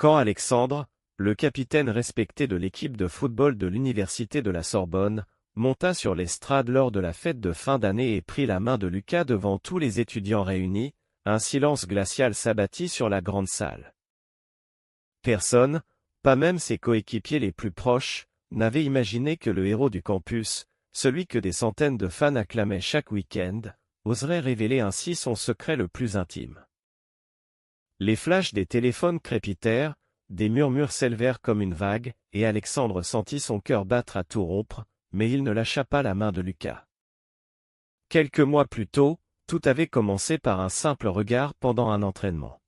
Quand Alexandre, le capitaine respecté de l'équipe de football de l'université de la Sorbonne, monta sur l'estrade lors de la fête de fin d'année et prit la main de Lucas devant tous les étudiants réunis, un silence glacial s'abattit sur la grande salle. Personne, pas même ses coéquipiers les plus proches, n'avait imaginé que le héros du campus, celui que des centaines de fans acclamaient chaque week-end, oserait révéler ainsi son secret le plus intime. Les flashs des téléphones crépitèrent, des murmures s'élevèrent comme une vague, et Alexandre sentit son cœur battre à tout rompre, mais il ne lâcha pas la main de Lucas. Quelques mois plus tôt, tout avait commencé par un simple regard pendant un entraînement.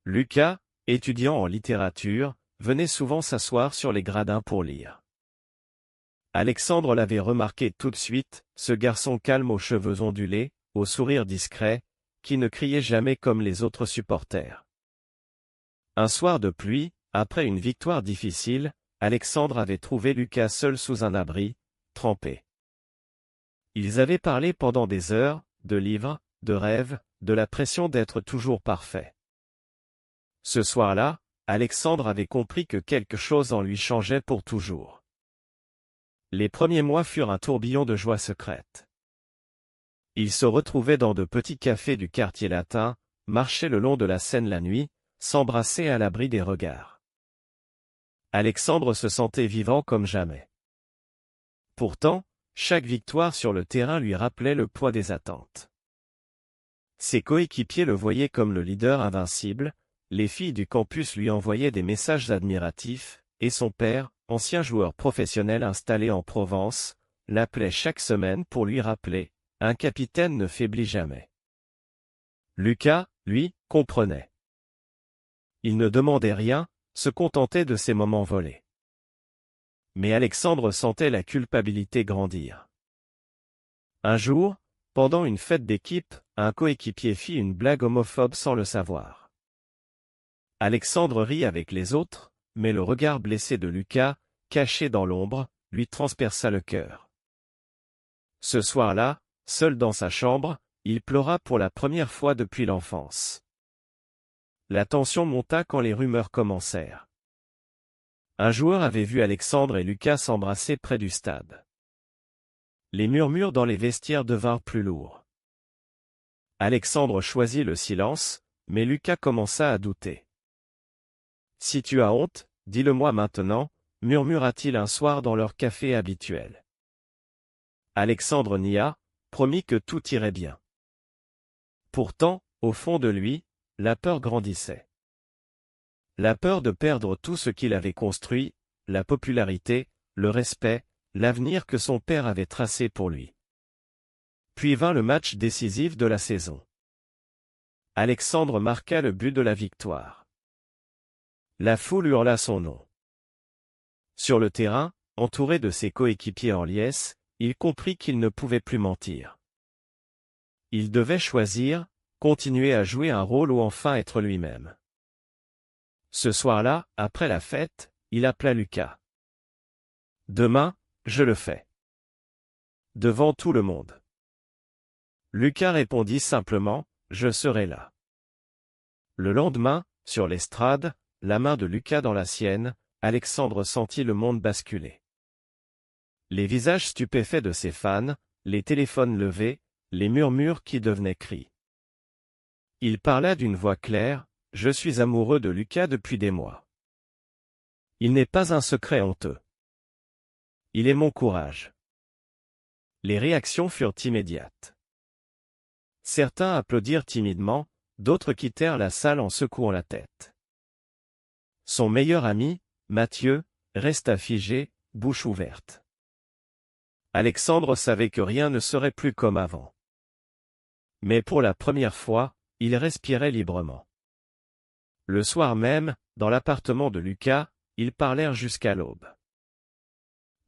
Lucas, étudiant en littérature, venait souvent s'asseoir sur les gradins pour lire. Alexandre l'avait remarqué tout de suite, ce garçon calme aux cheveux ondulés, au sourire discret, qui ne criait jamais comme les autres supporters. Un soir de pluie, après une victoire difficile, Alexandre avait trouvé Lucas seul sous un abri, trempé. Ils avaient parlé pendant des heures, de livres, de rêves, de la pression d'être toujours parfait. Ce soir-là, Alexandre avait compris que quelque chose en lui changeait pour toujours. Les premiers mois furent un tourbillon de joie secrète. Ils se retrouvaient dans de petits cafés du quartier latin, marchaient le long de la Seine la nuit, s'embrassaient à l'abri des regards. Alexandre se sentait vivant comme jamais. Pourtant, chaque victoire sur le terrain lui rappelait le poids des attentes. Ses coéquipiers le voyaient comme le leader invincible, les filles du campus lui envoyaient des messages admiratifs, et son père, ancien joueur professionnel installé en Provence, l'appelait chaque semaine pour lui rappeler « Un capitaine ne faiblit jamais ». Lucas, lui, comprenait. Il ne demandait rien, se contentait de ses moments volés. Mais Alexandre sentait la culpabilité grandir. Un jour, pendant une fête d'équipe, un coéquipier fit une blague homophobe sans le savoir. Alexandre rit avec les autres, mais le regard blessé de Lucas, caché dans l'ombre, lui transperça le cœur. Ce soir-là, seul dans sa chambre, il pleura pour la première fois depuis l'enfance. La tension monta quand les rumeurs commencèrent. Un joueur avait vu Alexandre et Lucas s'embrasser près du stade. Les murmures dans les vestiaires devinrent plus lourds. Alexandre choisit le silence, mais Lucas commença à douter. « Si tu as honte, dis-le-moi maintenant », murmura-t-il un soir dans leur café habituel. Alexandre nia, promit que tout irait bien. Pourtant, au fond de lui, la peur grandissait. La peur de perdre tout ce qu'il avait construit, la popularité, le respect, l'avenir que son père avait tracé pour lui. Puis vint le match décisif de la saison. Alexandre marqua le but de la victoire. La foule hurla son nom. Sur le terrain, entouré de ses coéquipiers en liesse, il comprit qu'il ne pouvait plus mentir. Il devait choisir, continuer à jouer un rôle ou enfin être lui-même. Ce soir-là, après la fête, il appela Lucas. « Demain, je le fais. » Devant tout le monde. Lucas répondit simplement, « Je serai là. » Le lendemain, sur l'estrade, la main de Lucas dans la sienne, Alexandre sentit le monde basculer. Les visages stupéfaits de ses fans, les téléphones levés, les murmures qui devenaient cris. Il parla d'une voix claire, « Je suis amoureux de Lucas depuis des mois. Il n'est pas un secret honteux. Il est mon courage. » Les réactions furent immédiates. Certains applaudirent timidement, d'autres quittèrent la salle en secouant la tête. Son meilleur ami, Mathieu, resta figé, bouche ouverte. Alexandre savait que rien ne serait plus comme avant. Mais pour la première fois, il respirait librement. Le soir même, dans l'appartement de Lucas, ils parlèrent jusqu'à l'aube.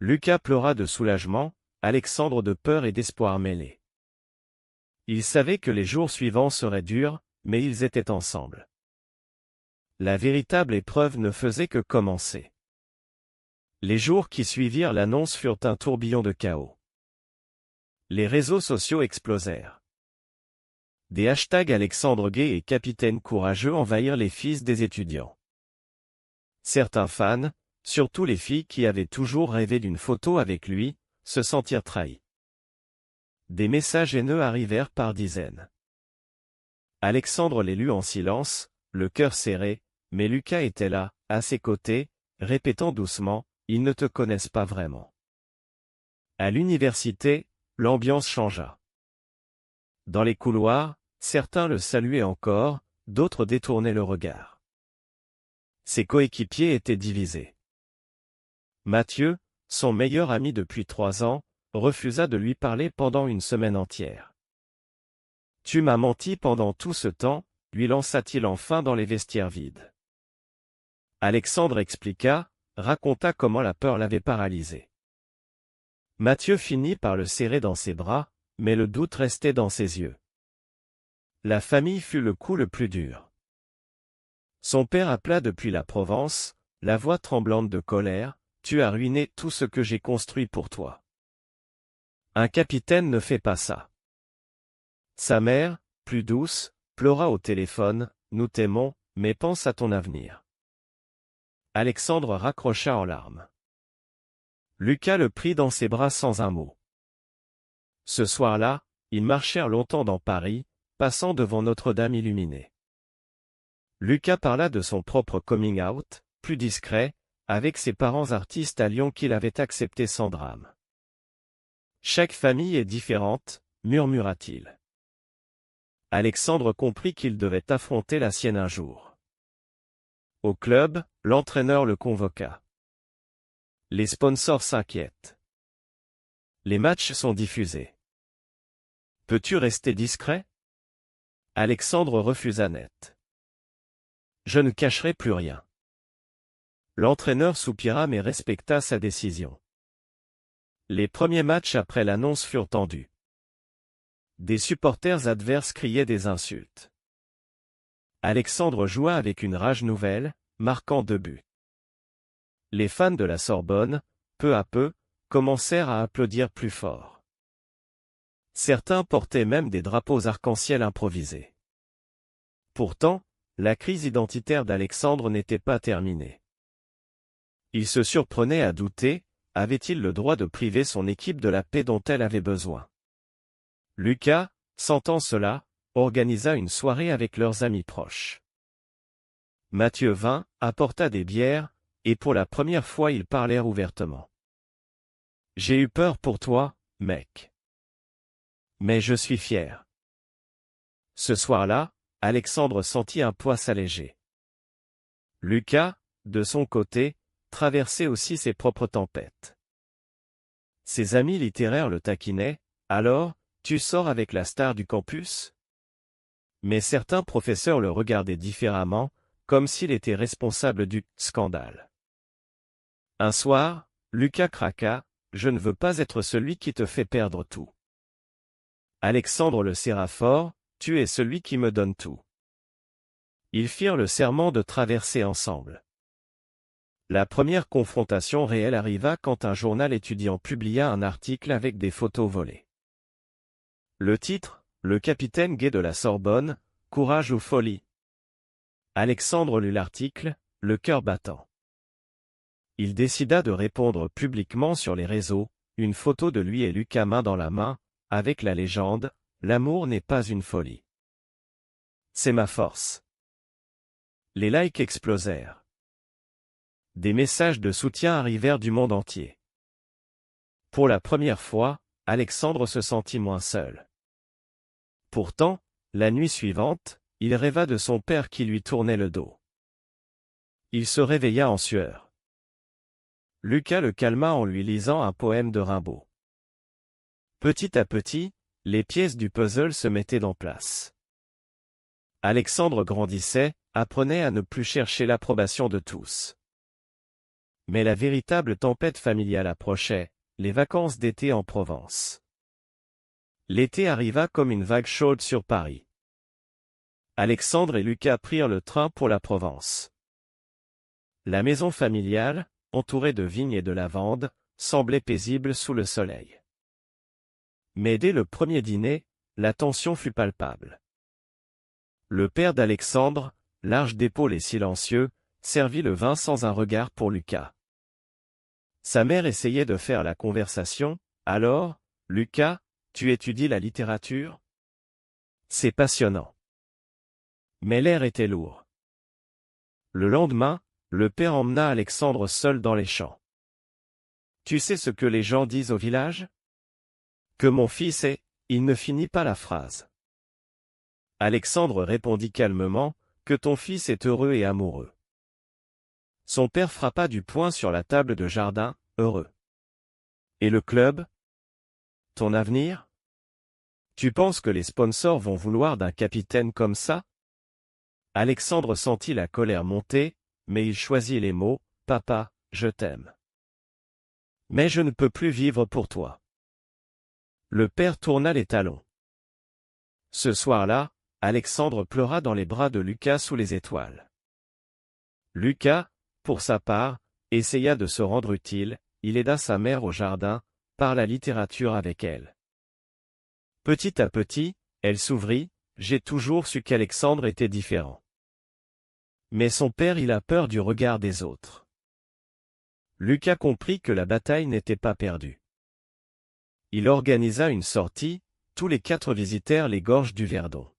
Lucas pleura de soulagement, Alexandre de peur et d'espoir mêlés. Il savait que les jours suivants seraient durs, mais ils étaient ensemble. La véritable épreuve ne faisait que commencer. Les jours qui suivirent l'annonce furent un tourbillon de chaos. Les réseaux sociaux explosèrent. Des hashtags Alexandre Gay et Capitaine Courageux envahirent les fils des étudiants. Certains fans, surtout les filles qui avaient toujours rêvé d'une photo avec lui, se sentirent trahis. Des messages haineux arrivèrent par dizaines. Alexandre les lut en silence, le cœur serré, mais Lucas était là, à ses côtés, répétant doucement, « Ils ne te connaissent pas vraiment. » À l'université, l'ambiance changea. Dans les couloirs, certains le saluaient encore, d'autres détournaient le regard. Ses coéquipiers étaient divisés. Mathieu, son meilleur ami depuis 3 ans, refusa de lui parler pendant une semaine entière. « Tu m'as menti pendant tout ce temps », lui lança-t-il enfin dans les vestiaires vides. Alexandre expliqua, raconta comment la peur l'avait paralysé. Mathieu finit par le serrer dans ses bras, mais le doute restait dans ses yeux. La famille fut le coup le plus dur. Son père appela depuis la Provence, la voix tremblante de colère, « Tu as ruiné tout ce que j'ai construit pour toi. Un capitaine ne fait pas ça. » Sa mère, plus douce, pleura au téléphone, « Nous t'aimons, mais pense à ton avenir. » Alexandre raccrocha en larmes. Lucas le prit dans ses bras sans un mot. Ce soir-là, ils marchèrent longtemps dans Paris, passant devant Notre-Dame illuminée. Lucas parla de son propre coming out, plus discret, avec ses parents artistes à Lyon qu'il avait acceptés sans drame. « Chaque famille est différente, » murmura-t-il. Alexandre comprit qu'il devait affronter la sienne un jour. Au club, l'entraîneur le convoqua. Les sponsors s'inquiètent. Les matchs sont diffusés. Peux-tu rester discret? Alexandre refusa net. Je ne cacherai plus rien. L'entraîneur soupira mais respecta sa décision. Les premiers matchs après l'annonce furent tendus. Des supporters adverses criaient des insultes. Alexandre joua avec une rage nouvelle, marquant 2 buts. Les fans de la Sorbonne, peu à peu, commencèrent à applaudir plus fort. Certains portaient même des drapeaux arc-en-ciel improvisés. Pourtant, la crise identitaire d'Alexandre n'était pas terminée. Il se surprenait à douter, avait-il le droit de priver son équipe de la paix dont elle avait besoin? Lucas, sentant cela, organisa une soirée avec leurs amis proches. Mathieu vint, apporta des bières, et pour la première fois ils parlèrent ouvertement. « J'ai eu peur pour toi, mec. Mais je suis fier. » Ce soir-là, Alexandre sentit un poids s'alléger. Lucas, de son côté, traversait aussi ses propres tempêtes. Ses amis littéraires le taquinaient, « Alors, tu sors avec la star du campus ?» Mais certains professeurs le regardaient différemment, comme s'il était responsable du « scandale ». Un soir, Lucas craqua, « Je ne veux pas être celui qui te fait perdre tout. » Alexandre le serra fort, « Tu es celui qui me donne tout. » Ils firent le serment de traverser ensemble. La première confrontation réelle arriva quand un journal étudiant publia un article avec des photos volées. Le titre, « Le capitaine gai de la Sorbonne, courage ou folie ?» Alexandre lut l'article, le cœur battant. Il décida de répondre publiquement sur les réseaux, une photo de lui et Lucas main dans la main, avec la légende, « L'amour n'est pas une folie. C'est ma force. » Les likes explosèrent. Des messages de soutien arrivèrent du monde entier. Pour la première fois, Alexandre se sentit moins seul. Pourtant, la nuit suivante, il rêva de son père qui lui tournait le dos. Il se réveilla en sueur. Lucas le calma en lui lisant un poème de Rimbaud. Petit à petit, les pièces du puzzle se mettaient en place. Alexandre grandissait, apprenait à ne plus chercher l'approbation de tous. Mais la véritable tempête familiale approchait, les vacances d'été en Provence. L'été arriva comme une vague chaude sur Paris. Alexandre et Lucas prirent le train pour la Provence. La maison familiale, entourée de vignes et de lavandes, semblait paisible sous le soleil. Mais dès le premier dîner, la tension fut palpable. Le père d'Alexandre, large d'épaules et silencieux, servit le vin sans un regard pour Lucas. Sa mère essayait de faire la conversation. « Alors, Lucas, tu étudies la littérature? C'est passionnant. » Mais l'air était lourd. Le lendemain, le père emmena Alexandre seul dans les champs. « Tu sais ce que les gens disent au village? Que mon fils est… » Il ne finit pas la phrase. Alexandre répondit calmement, « Que ton fils est heureux et amoureux. » Son père frappa du poing sur la table de jardin, « Heureux. Et le club? Ton avenir? Tu penses que les sponsors vont vouloir d'un capitaine comme ça? » Alexandre sentit la colère monter, mais il choisit les mots, « Papa, je t'aime. Mais je ne peux plus vivre pour toi. » Le père tourna les talons. Ce soir-là, Alexandre pleura dans les bras de Lucas sous les étoiles. Lucas, pour sa part, essaya de se rendre utile, il aida sa mère au jardin, parla littérature avec elle. Petit à petit, elle s'ouvrit, j'ai toujours su qu'Alexandre était différent. Mais son père il a peur du regard des autres. Lucas comprit que la bataille n'était pas perdue. Il organisa une sortie, tous les 4 visitèrent les gorges du Verdon.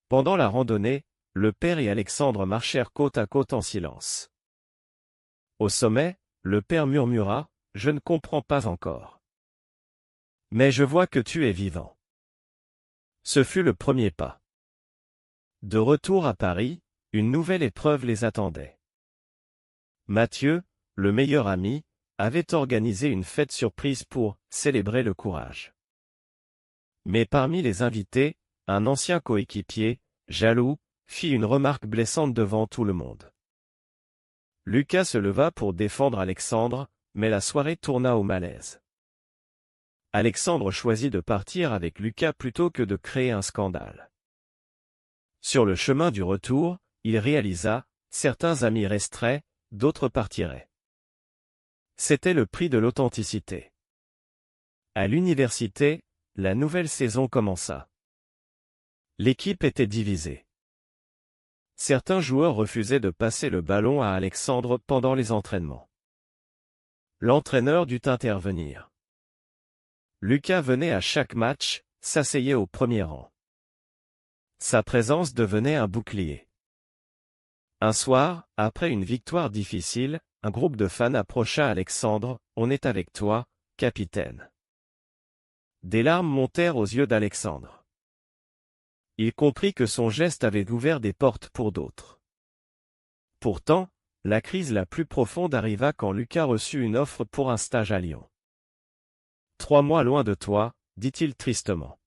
Pendant la randonnée, le père et Alexandre marchèrent côte à côte en silence. Au sommet, le père murmura, « Je ne comprends pas encore. Mais je vois que tu es vivant. » Ce fut le premier pas. De retour à Paris, une nouvelle épreuve les attendait. Mathieu, le meilleur ami, avait organisé une fête surprise pour célébrer le courage. Mais parmi les invités, un ancien coéquipier, jaloux, fit une remarque blessante devant tout le monde. Lucas se leva pour défendre Alexandre, mais la soirée tourna au malaise. Alexandre choisit de partir avec Lucas plutôt que de créer un scandale. Sur le chemin du retour, il réalisa, certains amis resteraient, d'autres partiraient. C'était le prix de l'authenticité. À l'université, la nouvelle saison commença. L'équipe était divisée. Certains joueurs refusaient de passer le ballon à Alexandre pendant les entraînements. L'entraîneur dut intervenir. Lucas venait à chaque match, s'asseyait au premier rang. Sa présence devenait un bouclier. Un soir, après une victoire difficile, un groupe de fans approcha Alexandre, « On est avec toi, capitaine. » Des larmes montèrent aux yeux d'Alexandre. Il comprit que son geste avait ouvert des portes pour d'autres. Pourtant, la crise la plus profonde arriva quand Lucas reçut une offre pour un stage à Lyon. « 3 mois loin de toi, » dit-il tristement.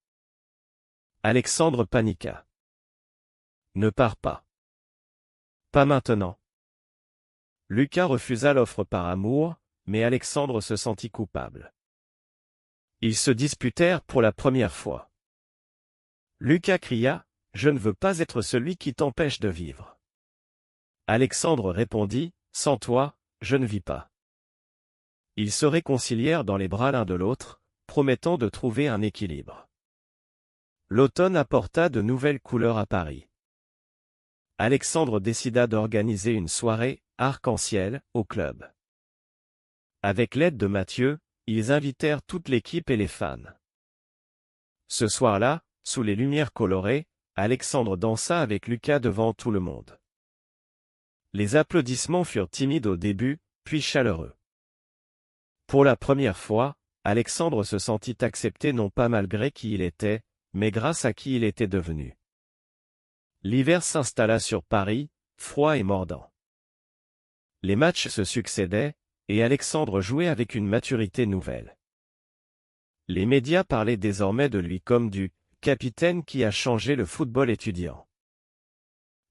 Alexandre paniqua. « Ne pars pas. Pas maintenant. » Lucas refusa l'offre par amour, mais Alexandre se sentit coupable. Ils se disputèrent pour la première fois. Lucas cria, « Je ne veux pas être celui qui t'empêche de vivre. » Alexandre répondit, « Sans toi, je ne vis pas. » Ils se réconcilièrent dans les bras l'un de l'autre, promettant de trouver un équilibre. L'automne apporta de nouvelles couleurs à Paris. Alexandre décida d'organiser une soirée arc-en-ciel au club. Avec l'aide de Mathieu, ils invitèrent toute l'équipe et les fans. Ce soir-là, sous les lumières colorées, Alexandre dansa avec Lucas devant tout le monde. Les applaudissements furent timides au début, puis chaleureux. Pour la première fois, Alexandre se sentit accepté non pas malgré qui il était, mais grâce à qui il était devenu. L'hiver s'installa sur Paris, froid et mordant. Les matchs se succédaient, et Alexandre jouait avec une maturité nouvelle. Les médias parlaient désormais de lui comme du « capitaine qui a changé le football étudiant ».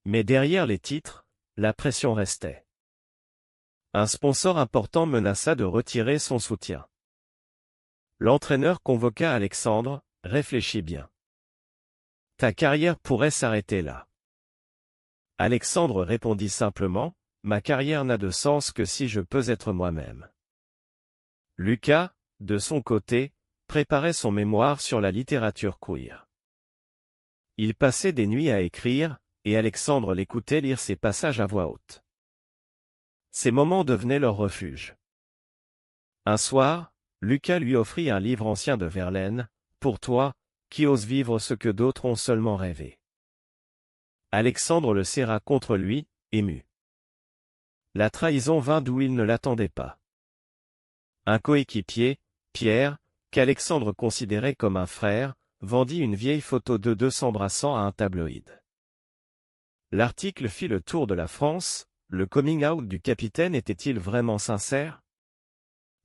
Mais derrière les titres, la pression restait. Un sponsor important menaça de retirer son soutien. L'entraîneur convoqua Alexandre, « Réfléchis bien. Ta carrière pourrait s'arrêter là. » Alexandre répondit simplement, « Ma carrière n'a de sens que si je peux être moi-même. » Lucas, de son côté, préparait son mémoire sur la littérature queer. Il passait des nuits à écrire, et Alexandre l'écoutait lire ses passages à voix haute. Ces moments devenaient leur refuge. Un soir, Lucas lui offrit un livre ancien de Verlaine, « Pour toi, qui oses vivre ce que d'autres ont seulement rêvé ». Alexandre le serra contre lui, ému. La trahison vint d'où il ne l'attendait pas. Un coéquipier, Pierre, qu'Alexandre considérait comme un frère, vendit une vieille photo d'eux deux s'embrassant à un tabloïd. L'article fit le tour de la France. Le coming out du capitaine était-il vraiment sincère?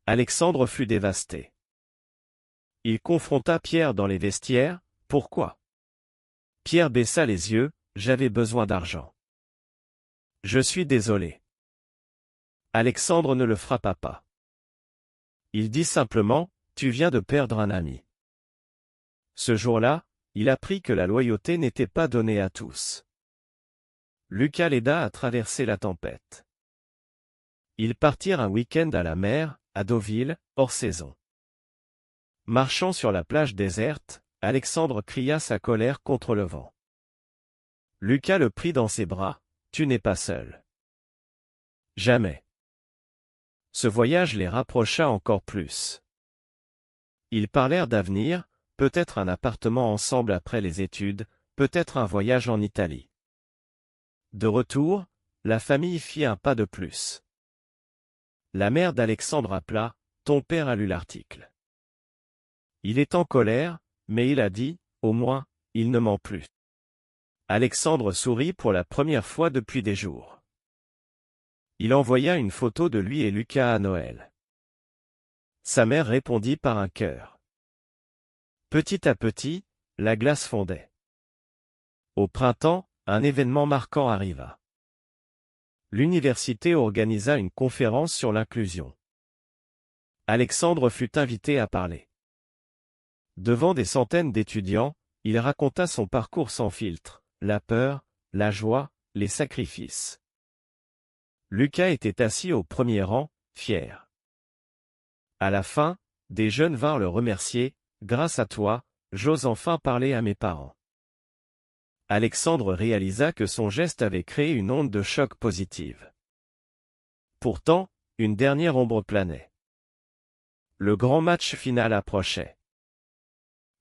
Alexandre fut dévasté. Il confronta Pierre dans les vestiaires. Pourquoi? Pierre baissa les yeux. J'avais besoin d'argent. Je suis désolé. Alexandre ne le frappa pas. Il dit simplement, tu viens de perdre un ami. Ce jour-là, il apprit que la loyauté n'était pas donnée à tous. Lucas l'aida à traverser la tempête. Ils partirent un week-end à la mer, à Deauville, hors saison. Marchant sur la plage déserte, Alexandre cria sa colère contre le vent. Lucas le prit dans ses bras, « Tu n'es pas seul. » Jamais. Ce voyage les rapprocha encore plus. Ils parlèrent d'avenir, peut-être un appartement ensemble après les études, peut-être un voyage en Italie. De retour, la famille fit un pas de plus. La mère d'Alexandre appela, « Ton père a lu l'article. Il est en colère, mais il a dit, au moins, il ne ment plus. » Alexandre sourit pour la première fois depuis des jours. Il envoya une photo de lui et Lucas à Noël. Sa mère répondit par un cœur. Petit à petit, la glace fondait. Au printemps, un événement marquant arriva. L'université organisa une conférence sur l'inclusion. Alexandre fut invité à parler. Devant des centaines d'étudiants, il raconta son parcours sans filtre, la peur, la joie, les sacrifices. Lucas était assis au premier rang, fier. À la fin, des jeunes vinrent le remercier, « Grâce à toi, j'ose enfin parler à mes parents. » Alexandre réalisa que son geste avait créé une onde de choc positive. Pourtant, une dernière ombre planait. Le grand match final approchait.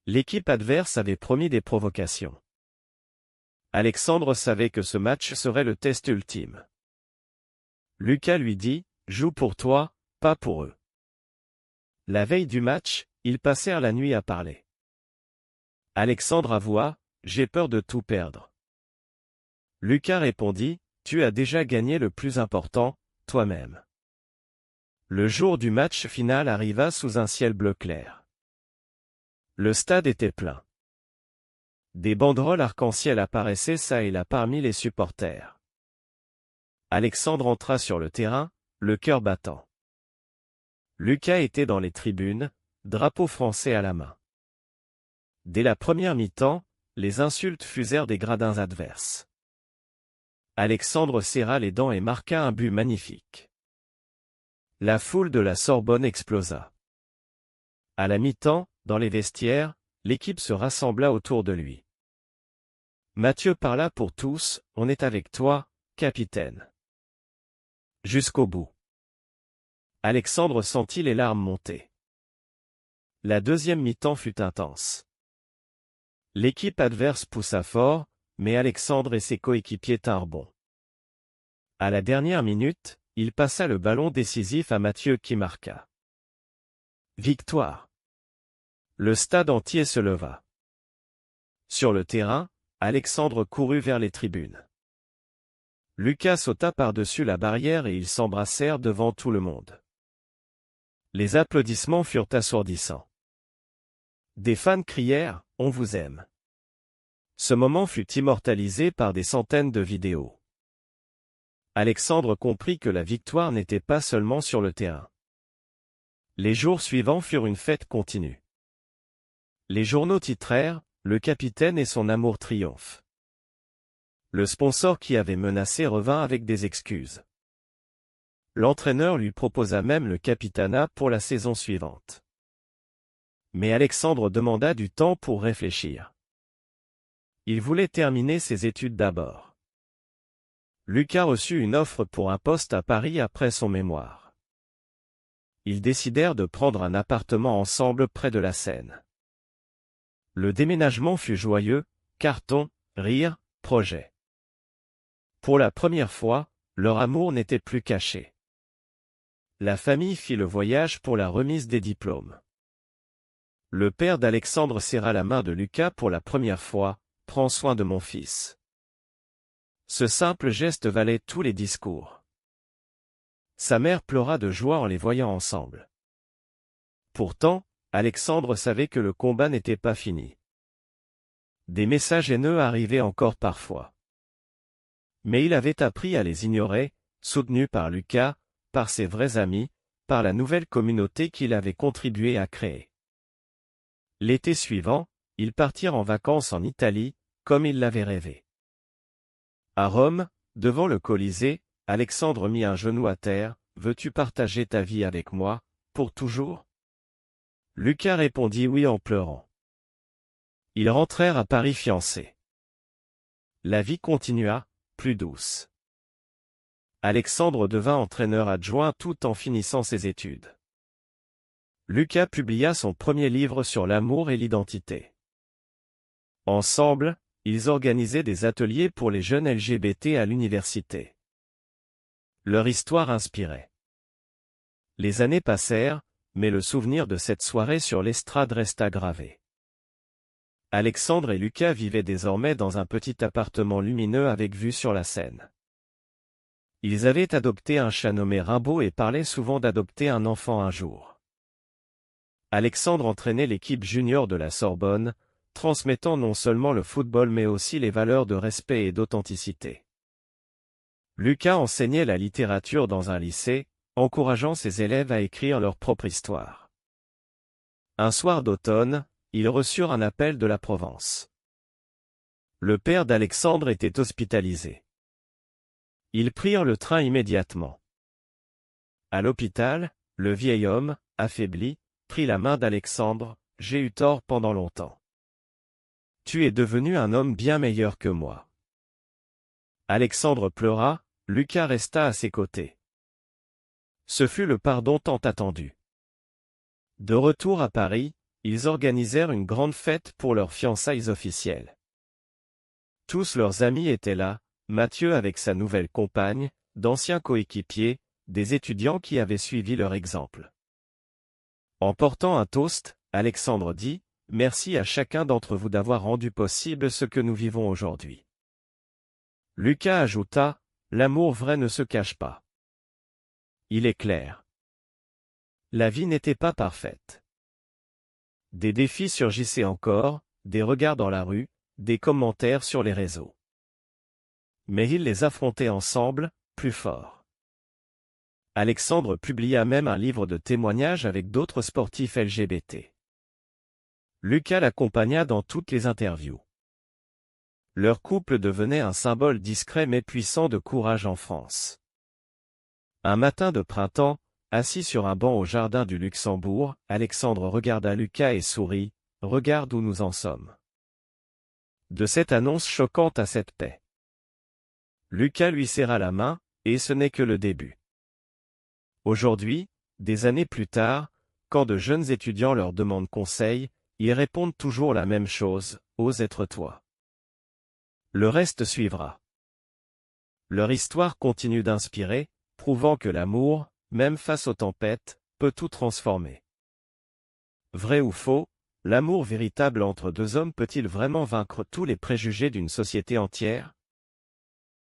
L'équipe adverse avait promis des provocations. Alexandre savait que ce match serait le test ultime. Lucas lui dit, « Joue pour toi, pas pour eux. » La veille du match, ils passèrent la nuit à parler. Alexandre avoua, « J'ai peur de tout perdre. » Lucas répondit, « Tu as déjà gagné le plus important, toi-même. » Le jour du match final arriva sous un ciel bleu clair. Le stade était plein. Des banderoles arc-en-ciel apparaissaient çà et là parmi les supporters. Alexandre entra sur le terrain, le cœur battant. Lucas était dans les tribunes, drapeau français à la main. Dès la première mi-temps, les insultes fusèrent des gradins adverses. Alexandre serra les dents et marqua un but magnifique. La foule de la Sorbonne explosa. À la mi-temps, dans les vestiaires, l'équipe se rassembla autour de lui. Mathieu parla pour tous, « On est avec toi, capitaine. » Jusqu'au bout. Alexandre sentit les larmes monter. La deuxième mi-temps fut intense. L'équipe adverse poussa fort, mais Alexandre et ses coéquipiers tinrent bon. À la dernière minute, il passa le ballon décisif à Mathieu qui marqua. Victoire. Le stade entier se leva. Sur le terrain, Alexandre courut vers les tribunes. Lucas sauta par-dessus la barrière et ils s'embrassèrent devant tout le monde. Les applaudissements furent assourdissants. Des fans crièrent « On vous aime ». Ce moment fut immortalisé par des centaines de vidéos. Alexandre comprit que la victoire n'était pas seulement sur le terrain. Les jours suivants furent une fête continue. Les journaux titrèrent « Le capitaine et son amour triomphe ». Le sponsor qui avait menacé revint avec des excuses. L'entraîneur lui proposa même le capitanat pour la saison suivante. Mais Alexandre demanda du temps pour réfléchir. il voulait terminer ses études d'abord. Lucas reçut une offre pour un poste à Paris après son mémoire. Ils décidèrent de prendre un appartement ensemble près de la Seine. Le déménagement fut joyeux, carton, rire, projet. Pour la première fois, leur amour n'était plus caché. La famille fit le voyage pour la remise des diplômes. Le père d'Alexandre serra la main de Lucas pour la première fois. « Prends soin de mon fils. » Ce simple geste valait tous les discours. Sa mère pleura de joie en les voyant ensemble. Pourtant, Alexandre savait que le combat n'était pas fini. Des messages haineux arrivaient encore parfois. Mais il avait appris à les ignorer, soutenu par Lucas, par ses vrais amis, par la nouvelle communauté qu'il avait contribué à créer. L'été suivant, ils partirent en vacances en Italie, comme ils l'avaient rêvé. À Rome, devant le Colisée, Alexandre mit un genou à terre. « Veux-tu partager ta vie avec moi, pour toujours ?» Lucas répondit oui en pleurant. Ils rentrèrent à Paris fiancés. La vie continua, plus douce. Alexandre devint entraîneur adjoint tout en finissant ses études. Lucas publia son premier livre sur l'amour et l'identité. Ensemble, ils organisaient des ateliers pour les jeunes LGBT à l'université. Leur histoire inspirait. Les années passèrent, mais le souvenir de cette soirée sur l'estrade resta gravé. Alexandre et Lucas vivaient désormais dans un petit appartement lumineux avec vue sur la Seine. Ils avaient adopté un chat nommé Rimbaud et parlaient souvent d'adopter un enfant un jour. Alexandre entraînait l'équipe junior de la Sorbonne, transmettant non seulement le football mais aussi les valeurs de respect et d'authenticité. Lucas enseignait la littérature dans un lycée, encourageant ses élèves à écrire leur propre histoire. Un soir d'automne, ils reçurent un appel de la Provence. Le père d'Alexandre était hospitalisé. Ils prirent le train immédiatement. À l'hôpital, le vieil homme, affaibli, prit la main d'Alexandre. « J'ai eu tort pendant longtemps. Tu es devenu un homme bien meilleur que moi. » Alexandre pleura, Lucas resta à ses côtés. Ce fut le pardon tant attendu. De retour à Paris, ils organisèrent une grande fête pour leurs fiançailles officielles. Tous leurs amis étaient là, Mathieu avec sa nouvelle compagne, d'anciens coéquipiers, des étudiants qui avaient suivi leur exemple. En portant un toast, Alexandre dit « Merci à chacun d'entre vous d'avoir rendu possible ce que nous vivons aujourd'hui. » Lucas ajouta « L'amour vrai ne se cache pas. » Il est clair. La vie n'était pas parfaite. Des défis surgissaient encore, des regards dans la rue, des commentaires sur les réseaux. Mais ils les affrontaient ensemble, plus forts. Alexandre publia même un livre de témoignages avec d'autres sportifs LGBT. Lucas l'accompagna dans toutes les interviews. Leur couple devenait un symbole discret mais puissant de courage en France. Un matin de printemps, assis sur un banc au jardin du Luxembourg, Alexandre regarda Lucas et sourit. « Regarde où nous en sommes. » De cette annonce choquante à cette paix. Lucas lui serra la main, et ce n'est que le début. Aujourd'hui, des années plus tard, quand de jeunes étudiants leur demandent conseil, ils répondent toujours la même chose, « Ose être toi. » Le reste suivra. Leur histoire continue d'inspirer, prouvant que l'amour, même face aux tempêtes, peut tout transformer. Vrai ou faux, l'amour véritable entre deux hommes peut-il vraiment vaincre tous les préjugés d'une société entière ?